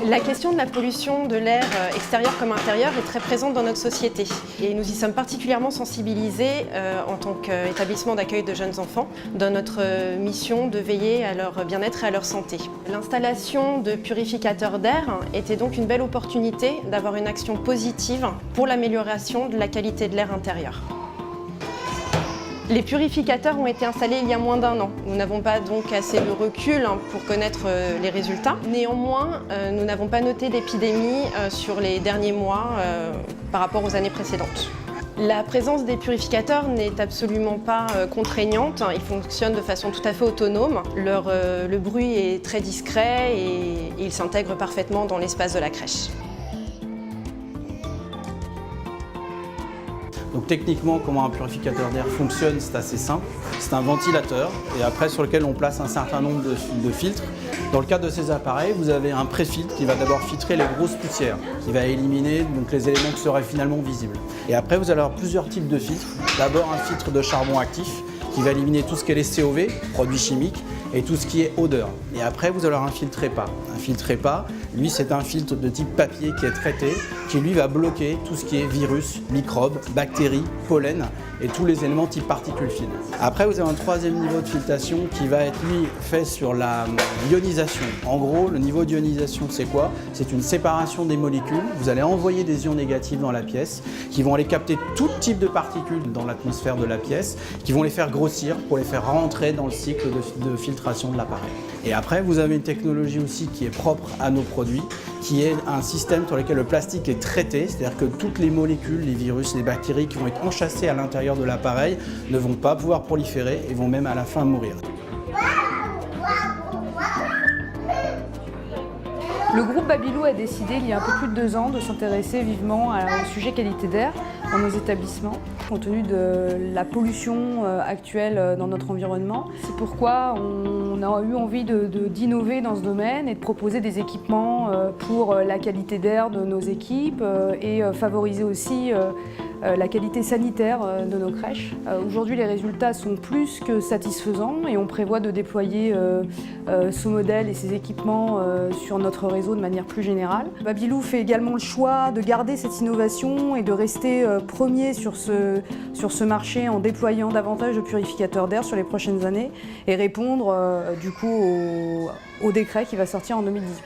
La question de la pollution de l'air extérieur comme intérieur est très présente dans notre société et nous y sommes particulièrement sensibilisés en tant qu'établissement d'accueil de jeunes enfants dans notre mission de veiller à leur bien-être et à leur santé. L'installation de purificateurs d'air était donc une belle opportunité d'avoir une action positive pour l'amélioration de la qualité de l'air intérieur. Les purificateurs ont été installés il y a moins d'1 an. Nous n'avons pas donc assez de recul pour connaître les résultats. Néanmoins, nous n'avons pas noté d'épidémie sur les derniers mois par rapport aux années précédentes. La présence des purificateurs n'est absolument pas contraignante. Ils fonctionnent de façon tout à fait autonome. Le bruit est très discret et ils s'intègrent parfaitement dans l'espace de la crèche. Donc techniquement, comment un purificateur d'air fonctionne, c'est assez simple. C'est un ventilateur et après sur lequel on place un certain nombre de filtres. Dans le cadre de ces appareils, vous avez un pré-filtre qui va d'abord filtrer les grosses poussières, qui va éliminer donc, les éléments qui seraient finalement visibles. Et après, vous allez avoir plusieurs types de filtres. D'abord un filtre de charbon actif qui va éliminer tout ce qui est les COV, produits chimiques, et tout ce qui est odeur. Et après, vous allez avoir un filtre HEPA. Un filtre HEPA, lui, c'est un filtre de type papier qui est traité, qui lui va bloquer tout ce qui est virus, microbes, bactéries, pollen et tous les éléments type particules fines. Après, vous avez un troisième niveau de filtration qui va être, lui, fait sur la ionisation. En gros, le niveau d'ionisation, c'est quoi? C'est une séparation des molécules. Vous allez envoyer des ions négatifs dans la pièce qui vont aller capter tout type de particules dans l'atmosphère de la pièce, qui vont les faire grossir pour les faire rentrer dans le cycle de filtration de l'appareil. Et après, vous avez une technologie aussi qui est propre à nos produits, qui est un système sur lequel le plastique est traité, c'est-à-dire que toutes les molécules, les virus, les bactéries qui vont être enchâssées à l'intérieur de l'appareil ne vont pas pouvoir proliférer et vont même à la fin mourir. Le groupe Babylou a décidé il y a un peu plus de 2 ans de s'intéresser vivement au sujet qualité d'air dans nos établissements, compte tenu de la pollution actuelle dans notre environnement. C'est pourquoi on a eu envie d'innover dans ce domaine et de proposer des équipements pour la qualité d'air de nos équipes et favoriser aussi la qualité sanitaire de nos crèches. Aujourd'hui, les résultats sont plus que satisfaisants et on prévoit de déployer ce modèle et ces équipements sur notre réseau de manière plus générale. Babylou fait également le choix de garder cette innovation et de rester premier sur ce marché en déployant davantage de purificateurs d'air sur les prochaines années et répondre du coup au décret qui va sortir en 2018.